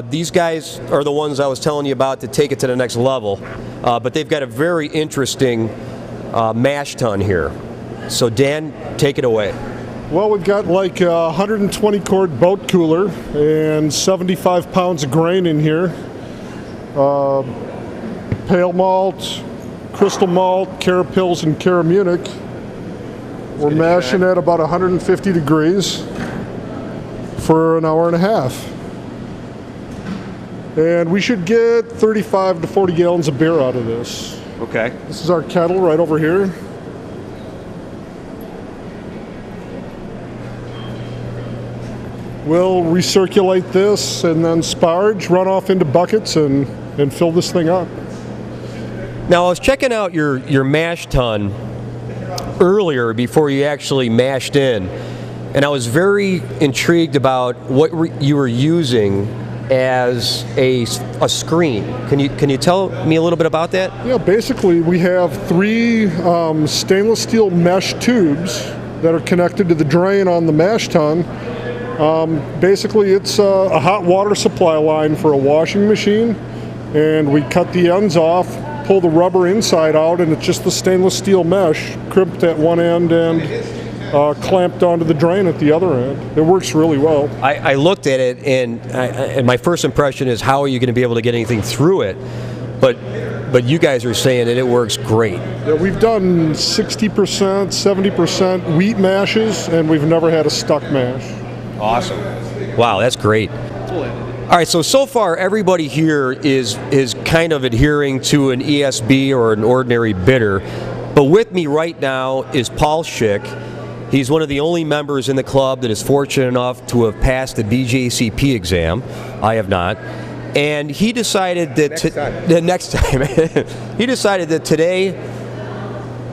these guys are the ones I was telling you about to take it to the next level. But they've got a very interesting mash tun here. So Dan, take it away. Well, we've got like a 120 quart boat cooler and 75 pounds of grain in here. Pale malt, crystal malt, Carapils, and Caramunic. We're mashing at about 150 degrees for an hour and a half. And we should get 35 to 40 gallons of beer out of this. Okay. This is our kettle right over here. We'll recirculate this and then sparge, run off into buckets, and fill this thing up. Now, I was checking out your mash tun earlier before you actually mashed in, and I was very intrigued about what you were using as a screen. Can you tell me a little bit about that? Yeah, basically we have 3 stainless steel mesh tubes that are connected to the drain on the mash tun. Basically it's a hot water supply line for a washing machine, and we cut the ends off, pull the rubber inside out, and it's just the stainless steel mesh crimped at one end and clamped onto the drain at the other end. It works really well. I looked at it, and my first impression is, how are you going to be able to get anything through it? But you guys are saying that it works great. Yeah, we've done 60%, 70% wheat mashes, and we've never had a stuck mash. Awesome. Wow, that's great. All right, so far everybody here is kind of adhering to an ESB or an ordinary bitter, but with me right now is Paul Schick. He's one of the only members in the club that is fortunate enough to have passed the BJCP exam. I have not. And he decided that next time he decided that today,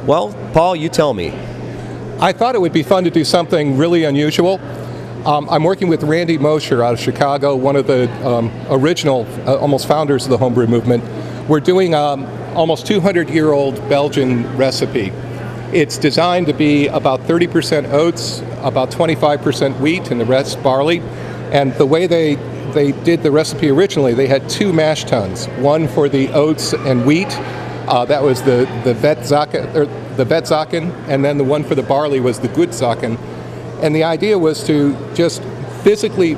well, Paul, you tell me. I thought it would be fun to do something really unusual. I'm working with Randy Mosher out of Chicago, one of the original, almost founders of the homebrew movement. We're doing almost 200-year-old Belgian recipe. It's designed to be about 30% oats, about 25% wheat, and the rest barley. And the way they did the recipe originally, they had 2 mash tuns, one for the oats and wheat. That was the Vetzaken, and then the one for the barley was the Goedzaken. And the idea was to just physically,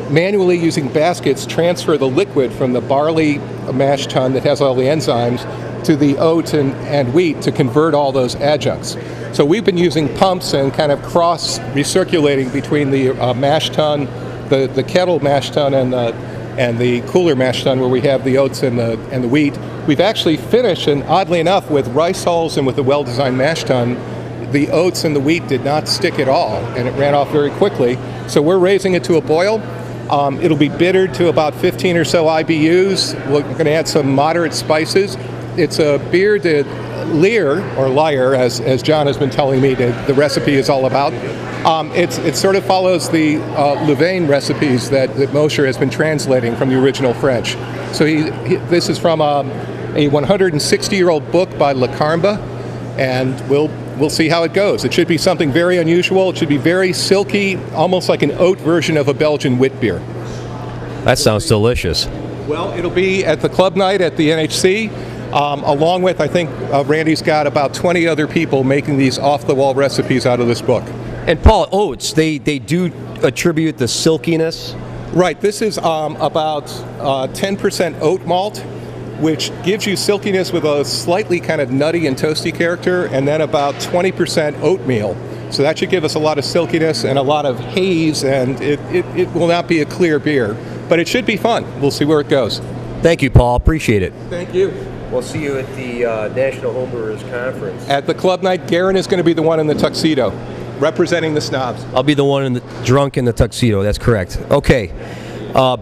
manually using baskets, transfer the liquid from the barley mash tun that has all the enzymes to the oats and wheat to convert all those adjuncts. So we've been using pumps and kind of cross recirculating between the mash tun, the kettle mash tun, and the cooler mash tun where we have the oats and the wheat. We've actually finished, and oddly enough, with rice hulls and with the well-designed mash tun, the oats and the wheat did not stick at all, and it ran off very quickly. So we're raising it to a boil. It'll be bittered to about 15 or so IBUs. We're going to add some moderate spices. It's a beer that Lyre, as John has been telling me the recipe is all about. It sort of follows the Louvain recipes that Mosher has been translating from the original French. So this is from a 160-year-old book by Le Carme, and we'll see how it goes. It should be something very unusual. It should be very silky, almost like an oat version of a Belgian wit beer. That sounds delicious. Well, it'll be at the club night at the NHC, along with, I think, Randy's got about 20 other people making these off-the-wall recipes out of this book. And Paul, oats, they do attribute the silkiness? Right. This is about 10% oat malt, which gives you silkiness with a slightly kind of nutty and toasty character, and then about 20% oatmeal. So that should give us a lot of silkiness and a lot of haze, and it will not be a clear beer, but it should be fun. We'll see where it goes. Thank you, Paul. Appreciate it. Thank you. We'll see you at the National Homebrewers Conference. At the club night, Garen is going to be the one in the tuxedo, representing the snobs. I'll be the one drunk in the tuxedo. That's correct. Okay.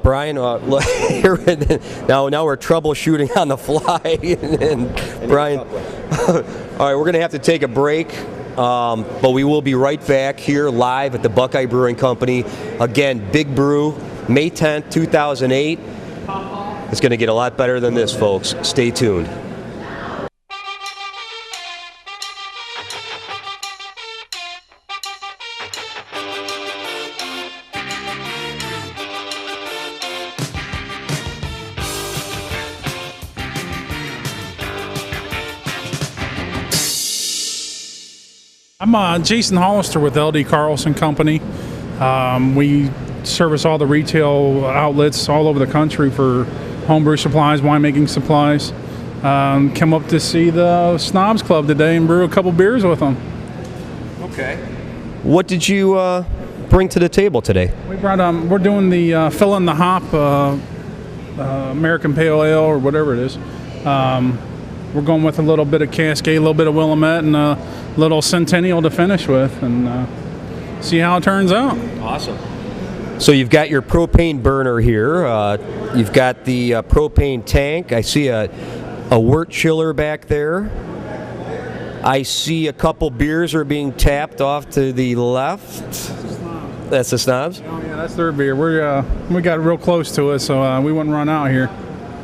Brian, now we're troubleshooting on the fly. and Brian, all right, we're going to have to take a break, but we will be right back here live at the Buckeye Brewing Company. Again, Big Brew, May 10th, 2008. It's going to get a lot better than this, folks. Stay tuned. I'm Jason Hollister with LD Carlson Company. We service all the retail outlets all over the country for homebrew supplies, winemaking supplies. Come up to see the Snobs Club today and brew a couple beers with them. Okay. What did you bring to the table today? We brought we're doing the fill in the hop American Pale Ale or whatever it is. We're going with a little bit of Cascade, a little bit of Willamette, and a little Centennial to finish with, and see how it turns out. Awesome. So you've got your propane burner here. You've got the propane tank. I see a wort chiller back there. I see a couple beers are being tapped off to the left. That's the Snobs? Oh yeah, that's their beer. We got real close to it, so we wouldn't run out here.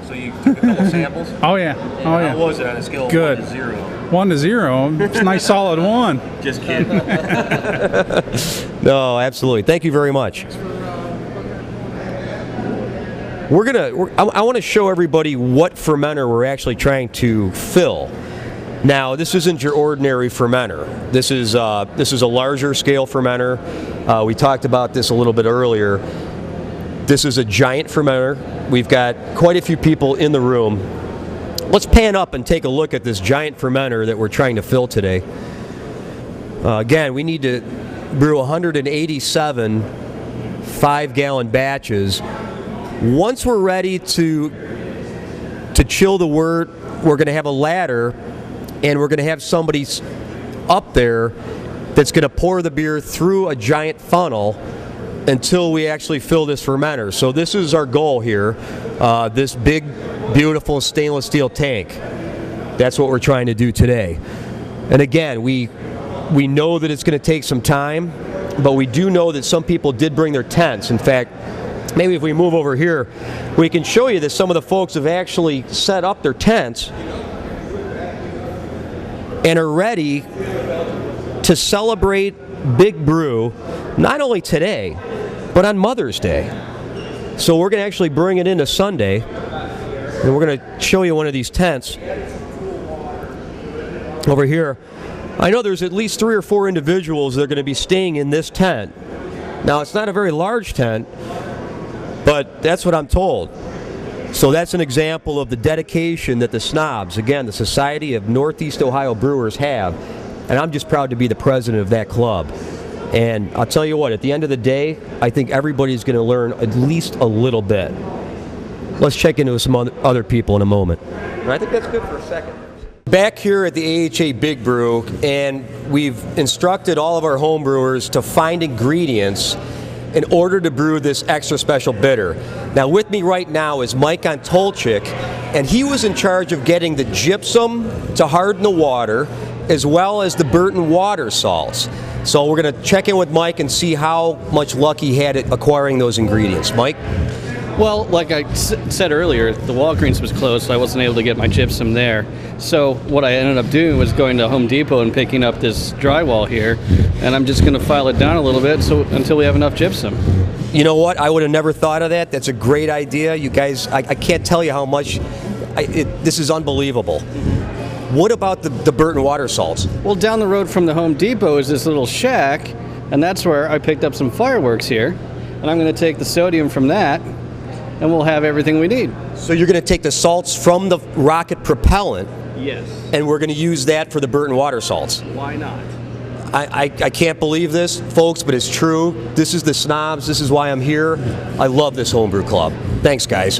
So you took a couple samples? Oh yeah. Oh yeah. How was it on a scale of Good. 1 to 0? 1 to 0. It's a nice solid 1. Just kidding. No, absolutely. Thank you very much. I want to show everybody what fermenter we're actually trying to fill. Now, this isn't your ordinary fermenter. This is a larger scale fermenter. We talked about this a little bit earlier. This is a giant fermenter. We've got quite a few people in the room. Let's pan up and take a look at this giant fermenter that we're trying to fill today. Again, we need to brew 187 5-gallon batches. Once we're ready to chill the wort, we're going to have a ladder, and we're going to have somebody up there that's going to pour the beer through a giant funnel until we actually fill this fermenter. So this is our goal here, this big, beautiful stainless steel tank. That's what we're trying to do today. And again, we know that it's going to take some time, but we do know that some people did bring their tents. In fact, maybe if we move over here, we can show you that some of the folks have actually set up their tents and are ready to celebrate Big Brew, not only today, but on Mother's Day. So we're going to actually bring it into Sunday, and we're going to show you one of these tents over here. I know there's at least 3 or 4 individuals that are going to be staying in this tent. Now, it's not a very large tent, but that's what I'm told. So that's an example of the dedication that the Snobs, again, the Society of Northeast Ohio Brewers, have. And I'm just proud to be the president of that club. And I'll tell you what, at the end of the day, I think everybody's going to learn at least a little bit. Let's check into some other people in a moment. And I think that's good for a second. Back here at the AHA Big Brew, and we've instructed all of our home brewers to find ingredients in order to brew this extra special bitter. Now with me right now is Mike Antolchik, and he was in charge of getting the gypsum to harden the water, as well as the Burton water salts. So we're going to check in with Mike and see how much luck he had at acquiring those ingredients. Mike? Well, like I said earlier, the Walgreens was closed, so I wasn't able to get my gypsum there. So what I ended up doing was going to Home Depot and picking up this drywall here, and I'm just going to file it down a little bit until we have enough gypsum. You know what? I would have never thought of that. That's a great idea. You guys, I can't tell you how much, this is unbelievable. What about the Burton water salts? Well, down the road from the Home Depot is this little shack, and that's where I picked up some fireworks here, and I'm going to take the sodium from that, and we'll have everything we need. So you're going to take the salts from the rocket propellant, yes, and we're going to use that for the Burton water salts. Why not? I can't believe this, folks, but it's true. This is the Snobs. This is why I'm here. I love this homebrew club. Thanks, guys.